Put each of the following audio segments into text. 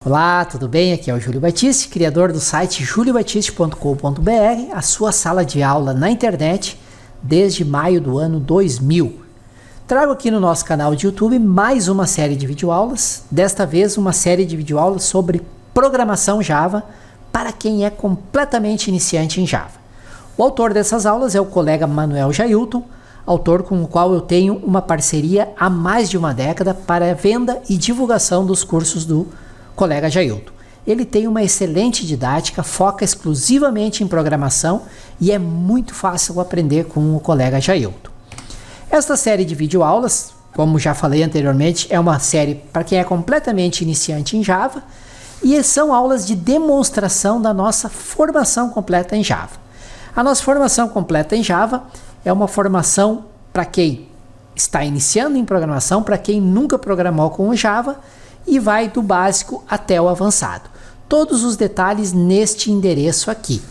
Olá, tudo bem? Aqui é o Júlio Batiste, criador do site juliobatiste.com.br, a sua sala de aula na internet desde maio do ano 2000. Trago aqui no nosso canal de YouTube mais uma série de videoaulas, desta vez uma série de videoaulas sobre programação Java para quem é completamente iniciante em Java. O autor dessas aulas é o colega Manuel Jailton, autor com o qual eu tenho uma parceria há mais de uma década para a venda e divulgação dos cursos do colega Jailton. Ele tem uma excelente didática, foca exclusivamente em programação e é muito fácil aprender com o colega Jailton. Esta série de videoaulas, como já falei anteriormente, é uma série para quem é completamente iniciante em Java e são aulas de demonstração da nossa formação completa em Java. A nossa formação completa em Java é uma formação para quem está iniciando em programação, para quem nunca programou com o Java, e vai do básico até o avançado. Todos os detalhes neste endereço aqui.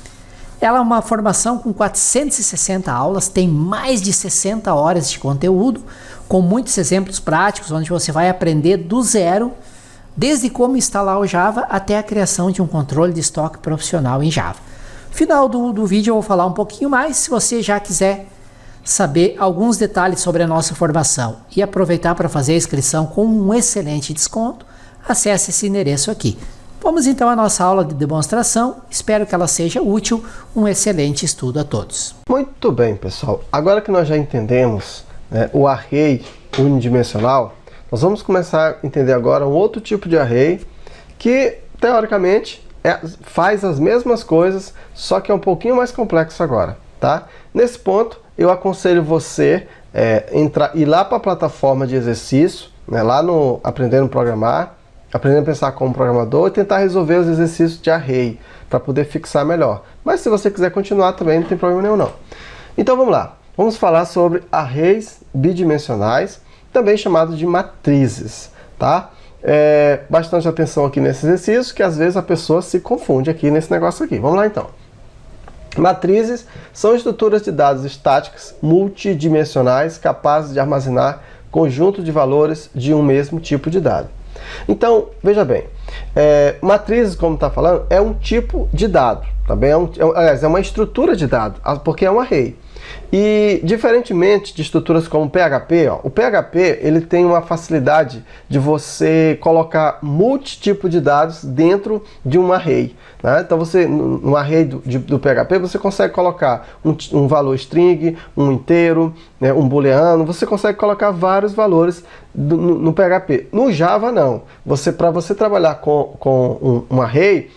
Ela é uma formação com 460 aulas, tem mais de 60 horas de conteúdo, com muitos exemplos práticos, onde você vai aprender do zero, desde como instalar o Java até a criação de um controle de estoque profissional em Java. No final do vídeo eu vou falar um pouquinho mais, se você já quiser saber alguns detalhes sobre a nossa formação e aproveitar para fazer a inscrição com um excelente desconto, acesse esse endereço aqui. Vamos então à nossa aula de demonstração, espero que ela seja útil, um excelente estudo a todos. Muito bem, pessoal, agora que nós já entendemos o array unidimensional, nós vamos começar a entender agora um outro tipo de array que, teoricamente, faz as mesmas coisas, só que é um pouquinho mais complexo agora, tá? Nesse ponto, eu aconselho você ir lá para a plataforma de exercício, lá no Aprendendo a Programar, Aprendendo a Pensar como Programador e tentar resolver os exercícios de array, para poder fixar melhor. Mas se você quiser continuar também, não tem problema nenhum não. Então vamos lá, vamos falar sobre arrays bidimensionais, também chamados de matrizes, tá? Bastante atenção aqui nesse exercício, que às vezes a pessoa se confunde aqui nesse negócio aqui. Vamos lá então. Matrizes são estruturas de dados estáticas multidimensionais capazes de armazenar conjunto de valores de um mesmo tipo de dado. Então, veja bem, matrizes, como está falando, é um tipo de dado, também aliás, é uma estrutura de dado, porque é um array. E, diferentemente de estruturas como o PHP, o PHP ele tem uma facilidade de você colocar multitipos de dados dentro de um array, né? Então, no array do PHP, você consegue colocar um valor string, um inteiro, né, um booleano, você consegue colocar vários valores no PHP. No Java, não. Para você trabalhar com um array,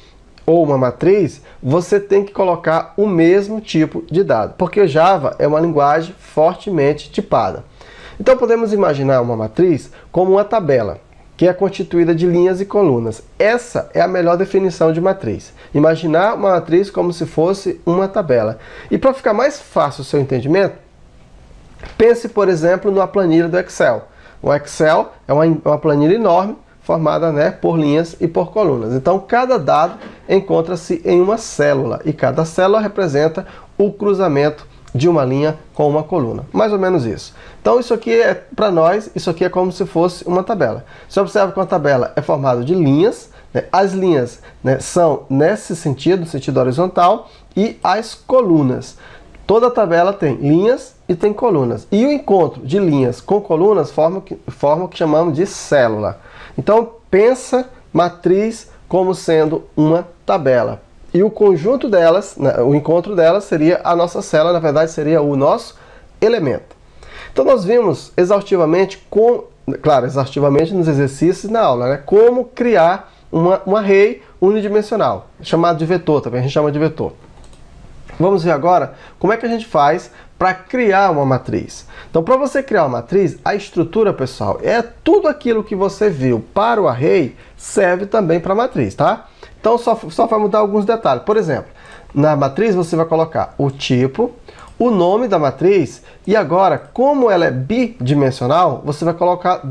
ou uma matriz, você tem que colocar o mesmo tipo de dado, porque o Java é uma linguagem fortemente tipada. Então podemos imaginar uma matriz como uma tabela, que é constituída de linhas e colunas. Essa é a melhor definição de matriz. Imaginar uma matriz como se fosse uma tabela. E para ficar mais fácil o seu entendimento, pense, por exemplo, numa planilha do Excel. O Excel é uma planilha enorme, formada por linhas e por colunas. Então, cada dado encontra-se em uma célula, e cada célula representa o cruzamento de uma linha com uma coluna. Mais ou menos isso. Então, isso aqui para nós, isso aqui é como se fosse uma tabela. Você observa que uma tabela é formada de linhas, as linhas são nesse sentido, no sentido horizontal, e as colunas. Toda tabela tem linhas e tem colunas. E o encontro de linhas com colunas forma o que chamamos de célula. Então, pensa matriz como sendo uma tabela. E o conjunto delas, o encontro delas seria a nossa célula, na verdade seria o nosso elemento. Então nós vimos exaustivamente, exaustivamente nos exercícios na aula, como criar um array unidimensional, chamado de vetor, também a gente chama de vetor. Vamos ver agora como é que a gente faz para criar uma matriz. Então, para você criar uma matriz, a estrutura, pessoal, é tudo aquilo que você viu para o array, serve também para a matriz, tá? Então, só vai mudar alguns detalhes. Por exemplo, na matriz você vai colocar o tipo, o nome da matriz, e agora, como ela é bidimensional, você vai colocar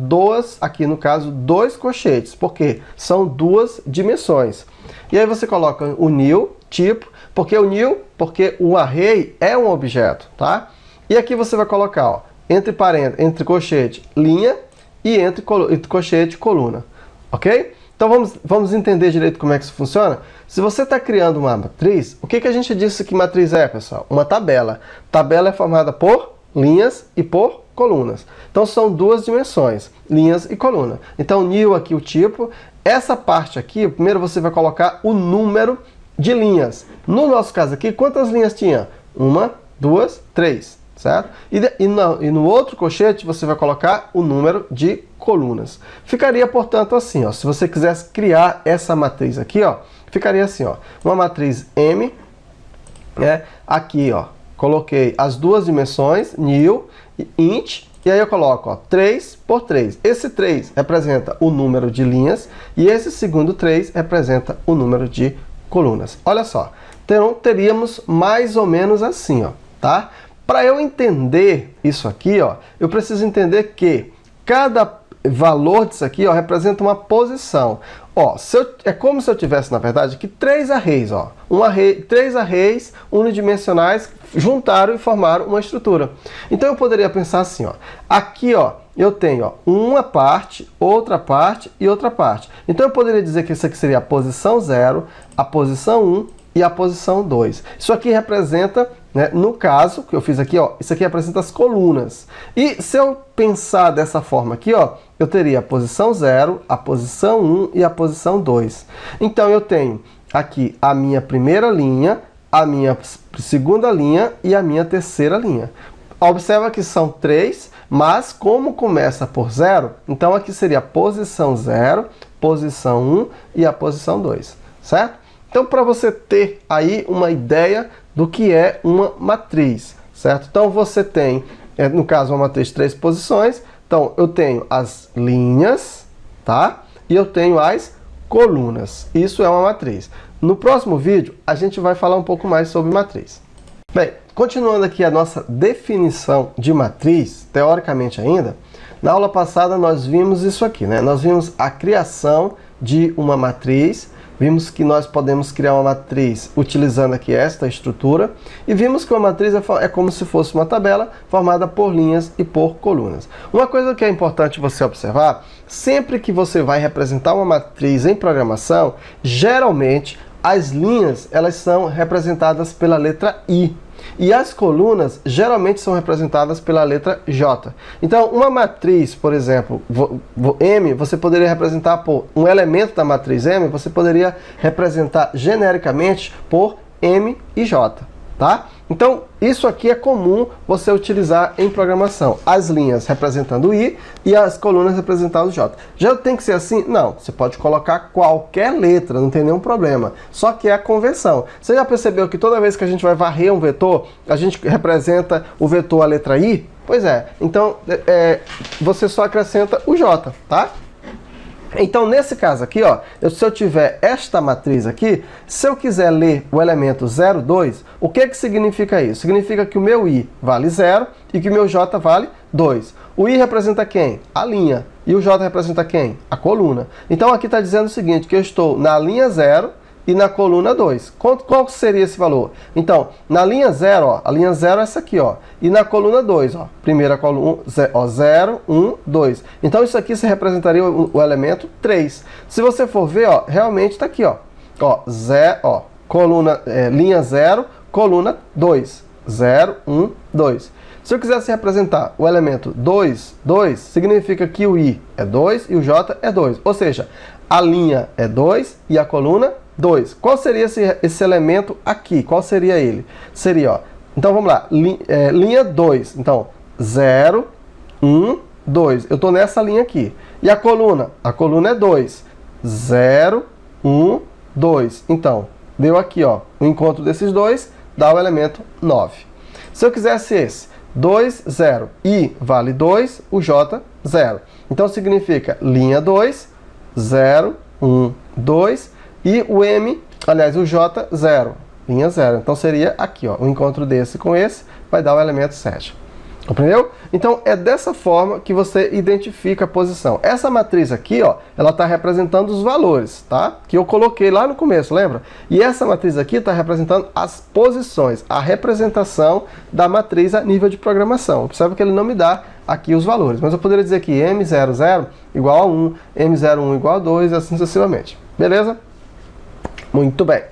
aqui no caso, dois colchetes, porque são duas dimensões. E aí você coloca o new, tipo, porque o array é um objeto, tá? E aqui você vai colocar, entre colchete, linha, e entre colchete, coluna, ok? Então vamos entender direito como é que isso funciona? Se você está criando uma matriz, o que a gente disse que matriz é, pessoal? Uma tabela. Tabela é formada por linhas e por colunas. Então são duas dimensões, linhas e coluna. Então new aqui o tipo. Essa parte aqui, primeiro você vai colocar o número de linhas. No nosso caso aqui, quantas linhas tinha? 1, 2, 3, certo? E no outro colchete você vai colocar o número de colunas. Ficaria, portanto, assim, ó, se você quisesse criar essa matriz aqui, ó, ficaria assim, ó, uma matriz M, né? Aqui, ó, coloquei as duas dimensões, new e int, e aí eu coloco, ó, 3 por 3. Esse 3 representa o número de linhas e esse segundo 3 representa o número de colunas. Olha só, então teríamos mais ou menos assim, ó, tá? Para eu entender isso aqui, ó, eu preciso entender que cada valor disso aqui, ó, representa uma posição. Ó, é como se eu tivesse, na verdade, aqui três arrays, ó. Três arrays unidimensionais juntaram e formaram uma estrutura. Então eu poderia pensar assim, ó. Aqui, ó, eu tenho, ó, uma parte, outra parte e outra parte. Então eu poderia dizer que isso aqui seria a posição 0, a posição 1 e a posição 2. Isso aqui representa, né, no caso que eu fiz aqui, ó, isso aqui representa as colunas. E se eu pensar dessa forma aqui, ó, eu teria a posição 0, a posição 1 e a posição 2. Então eu tenho aqui a minha primeira linha, a minha segunda linha e a minha terceira linha. Observa que são 3, mas como começa por 0, então aqui seria a posição 0, posição 1 e a posição 2, certo? Então, para você ter aí uma ideia do que é uma matriz, certo? Então, você tem, no caso, uma matriz de 3 posições. Então, eu tenho as linhas, tá? E eu tenho as colunas. Isso é uma matriz. No próximo vídeo, a gente vai falar um pouco mais sobre matriz. Bem, continuando aqui a nossa definição de matriz, teoricamente ainda, na aula passada nós vimos isso aqui, né? Nós vimos a criação de uma matriz. Vimos que nós podemos criar uma matriz utilizando aqui esta estrutura e vimos que uma matriz é como se fosse uma tabela formada por linhas e por colunas. Uma coisa que é importante você observar, sempre que você vai representar uma matriz em programação, geralmente as linhas elas são representadas pela letra I. E as colunas geralmente são representadas pela letra J. Então, uma matriz, por exemplo, M, você poderia representar por um elemento da matriz M, você poderia representar genericamente por M e J, tá? Então, isso aqui é comum você utilizar em programação. As linhas representando I e as colunas representando J. Já tem que ser assim? Não. Você pode colocar qualquer letra, não tem nenhum problema. Só que é a conversão. Você já percebeu que toda vez que a gente vai varrer um vetor, a gente representa o vetor a letra I? Pois é. Então, você só acrescenta o J, tá? Então, nesse caso aqui, ó, se eu tiver esta matriz aqui, se eu quiser ler o elemento 0, 2, o que significa isso? Significa que o meu I vale 0 e que o meu J vale 2. O I representa quem? A linha. E o J representa quem? A coluna. Então, aqui está dizendo o seguinte, que eu estou na linha 0 e na coluna 2. Qual seria esse valor? Então, na linha 0, ó, a linha 0 é essa aqui, ó. E na coluna 2, ó, primeira coluna, ó, 0, 1, 2. Então, isso aqui se representaria o elemento 3. Se você for ver, ó, realmente está aqui, ó. Ó, coluna, linha 0, coluna 2. 0, 1, 2. Se eu quisesse representar o elemento 2, 2, significa que o I é 2 e o J é 2. Ou seja, a linha é 2 e a coluna 2. Qual seria esse elemento aqui? Qual seria ele? Seria, ó, então vamos lá, linha 2. Então, 0, 1, 2. Eu estou nessa linha aqui. E a coluna? A coluna é 2. 0, 1, 2. Então, deu aqui, ó, o encontro desses dois dá o elemento 9. Se eu quisesse esse, 2, 0, I vale 2, o J, 0. Então, significa linha 2, 0, 1, 2, e o M, aliás, o J, 0, linha 0. Então, seria aqui, ó, o encontro desse com esse vai dar o elemento 7. Compreendeu? Então é dessa forma que você identifica a posição. Essa matriz aqui, ó, ela está representando os valores, tá? Que eu coloquei lá no começo, lembra? E essa matriz aqui está representando as posições, a representação da matriz a nível de programação. Observe que ele não me dá aqui os valores, mas eu poderia dizer que M00 igual a 1, M01 igual a 2 e assim sucessivamente. Beleza? Muito bem.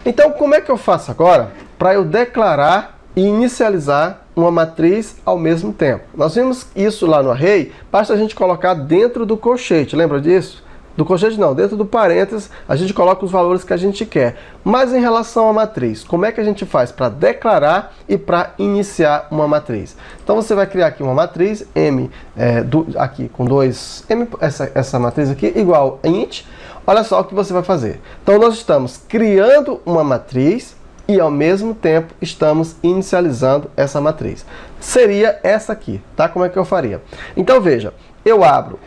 Então, como é que eu faço agora para eu declarar e inicializar uma matriz ao mesmo tempo? Nós vimos isso lá no array, basta a gente colocar dentro do colchete, lembra disso? Do colchete não, dentro do parênteses a gente coloca os valores que a gente quer. Mas em relação à matriz, como é que a gente faz para declarar e para iniciar uma matriz? Então você vai criar aqui uma matriz, M, aqui com dois, M, essa matriz aqui, igual a int. Olha só o que você vai fazer. Então nós estamos criando uma matriz e ao mesmo tempo estamos inicializando essa matriz. Seria essa aqui, tá? Como é que eu faria? Então veja, eu abro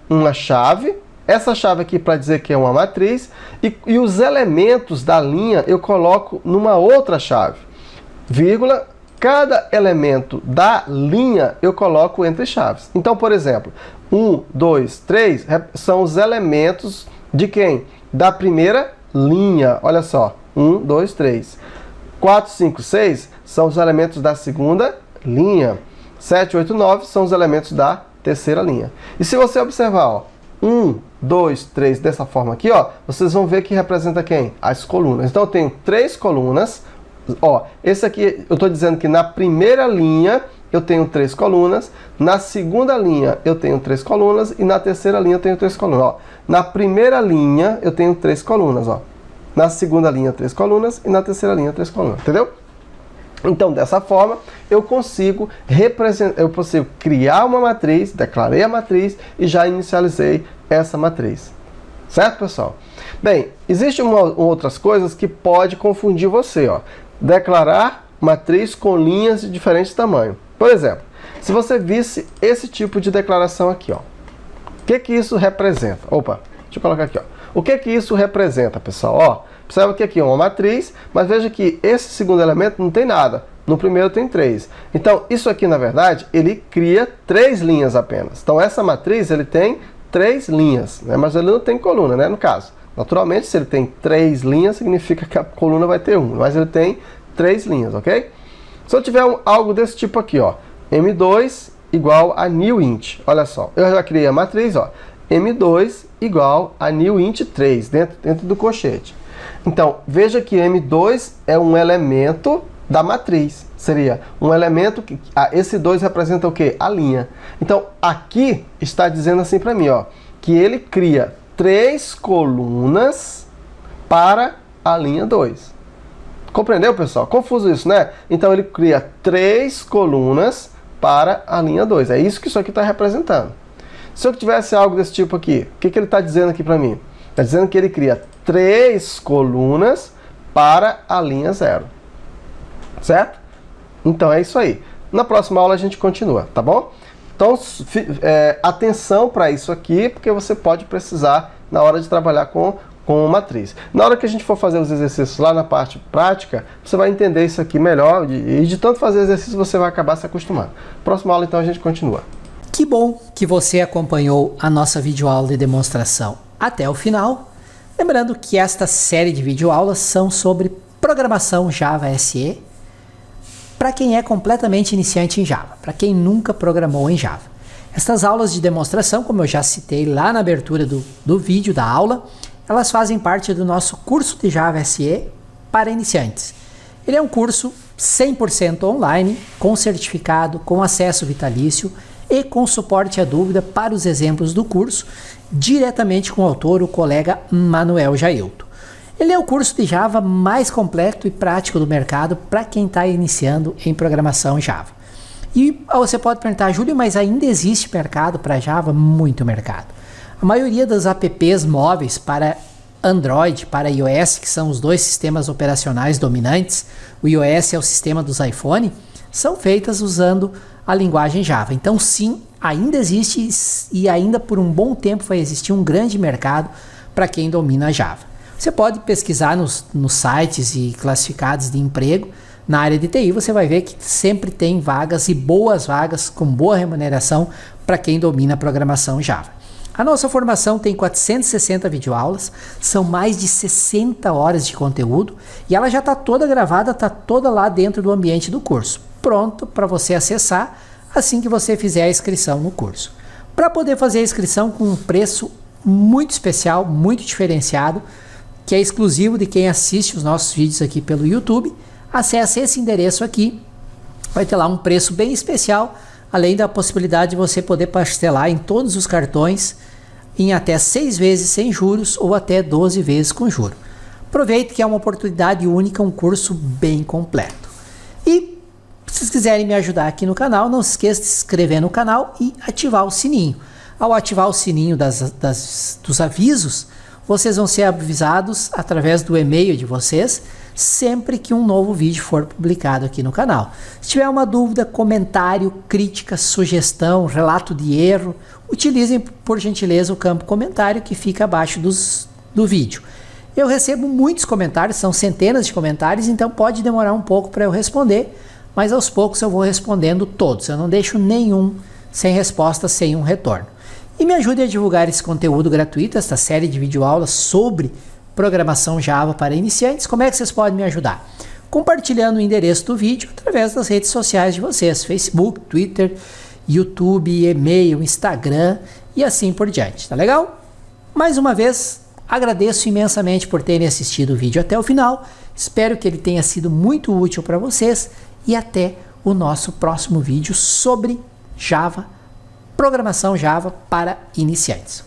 uma chave, essa chave aqui para dizer que é uma matriz, e os elementos da linha eu coloco numa outra chave, vírgula, cada elemento da linha eu coloco entre chaves. Então, por exemplo, 1, 2, 3 são os elementos de quem? Da primeira linha, olha só. 1, 2, 3. 4, 5, 6 são os elementos da segunda linha. 7, 8, 9 são os elementos da terceira linha. E se você observar, ó, 1, 2, 3 dessa forma aqui, ó, vocês vão ver que representa quem? As colunas. Então eu tenho 3 colunas. Ó, esse aqui eu estou dizendo que na primeira linha eu tenho 3 colunas, na segunda linha eu tenho 3 colunas e na terceira linha eu tenho 3 colunas. Ó, na primeira linha eu tenho 3 colunas, ó. Na segunda linha 3 colunas e na terceira linha 3 colunas, entendeu? Então, dessa forma, eu consigo criar uma matriz, declarei a matriz e já inicializei essa matriz. Certo, pessoal? Bem, existem outras coisas que pode confundir você, ó. Declarar matriz com linhas de diferentes tamanhos. Por exemplo, se você visse esse tipo de declaração aqui, ó. O que isso representa? Opa, deixa eu colocar aqui, ó. O que isso representa, pessoal? Ó, observa que aqui é uma matriz, mas veja que esse segundo elemento não tem nada. No primeiro tem 3. Então, isso aqui, na verdade, ele cria 3 linhas apenas. Então, essa matriz, ele tem 3 linhas, né? Mas ele não tem coluna, né? No caso. Naturalmente, se ele tem 3 linhas, significa que a coluna vai ter 1. Mas ele tem 3 linhas, ok? Se eu tiver algo desse tipo aqui, ó. M2 igual a newInt. Olha só, eu já criei a matriz, ó. M2 igual a newInt 3, dentro do colchete. Então, veja que M2 é um elemento da matriz. Seria um elemento que... esse 2 representa o quê? A linha. Então, aqui está dizendo assim para mim, ó, que ele cria 3 colunas para a linha 2. Compreendeu, pessoal? Confuso isso, né? Então, ele cria 3 colunas para a linha 2. É isso que isso aqui está representando. Se eu tivesse algo desse tipo aqui, o que ele está dizendo aqui para mim? Está dizendo que ele cria 3 colunas para a linha 0. Certo? Então é isso aí. Na próxima aula a gente continua, tá bom? Então, atenção para isso aqui, porque você pode precisar na hora de trabalhar com matriz. Na hora que a gente for fazer os exercícios lá na parte prática, você vai entender isso aqui melhor, e de tanto fazer exercício você vai acabar se acostumando. Próxima aula então a gente continua. Que bom que você acompanhou a nossa videoaula de demonstração até o final. Lembrando que esta série de videoaulas são sobre programação Java SE para quem é completamente iniciante em Java, para quem nunca programou em Java. Estas aulas de demonstração, como eu já citei lá na abertura do vídeo da aula, elas fazem parte do nosso curso de Java SE para iniciantes. Ele é um curso 100% online, com certificado, com acesso vitalício e com suporte à dúvida para os exemplos do curso, diretamente com o autor, o colega Manuel Jailton. Ele é o curso de Java mais completo e prático do mercado para quem está iniciando em programação Java. E você pode perguntar, Júlio, mas ainda existe mercado para Java? Muito mercado. A maioria das apps móveis para Android, para iOS, que são os dois sistemas operacionais dominantes, o iOS é o sistema dos iPhone, são feitas usando a linguagem Java. Então sim, ainda existe e ainda por um bom tempo vai existir um grande mercado para quem domina Java. Você pode pesquisar nos sites e classificados de emprego, na área de TI, você vai ver que sempre tem vagas e boas vagas com boa remuneração para quem domina a programação Java. A nossa formação tem 460 videoaulas, são mais de 60 horas de conteúdo e ela já está toda gravada, está toda lá dentro do ambiente do curso, pronto para você acessar assim que você fizer a inscrição no curso. Para poder fazer a inscrição com um preço muito especial, muito diferenciado, que é exclusivo de quem assiste os nossos vídeos aqui pelo YouTube, acesse esse endereço aqui, vai ter lá um preço bem especial, além da possibilidade de você poder parcelar em todos os cartões em até 6 vezes sem juros ou até 12 vezes com juros. Aproveite que é uma oportunidade única, um curso bem completo. E se vocês quiserem me ajudar aqui no canal, não se esqueça de se inscrever no canal e ativar o sininho. Ao ativar o sininho dos avisos, vocês vão ser avisados através do e-mail de vocês sempre que um novo vídeo for publicado aqui no canal. Se tiver uma dúvida, comentário, crítica, sugestão, relato de erro, utilizem por gentileza o campo comentário que fica abaixo do vídeo. Eu recebo muitos comentários, são centenas de comentários, então pode demorar um pouco para eu responder, mas aos poucos eu vou respondendo todos. Eu não deixo nenhum sem resposta, sem um retorno. E me ajude a divulgar esse conteúdo gratuito, esta série de videoaulas sobre programação Java para iniciantes. Como é que vocês podem me ajudar? Compartilhando o endereço do vídeo através das redes sociais de vocês, Facebook, Twitter, YouTube, e-mail, Instagram e assim por diante, tá legal? Mais uma vez, agradeço imensamente por terem assistido o vídeo até o final, espero que ele tenha sido muito útil para vocês e até o nosso próximo vídeo sobre Java, programação Java para iniciantes.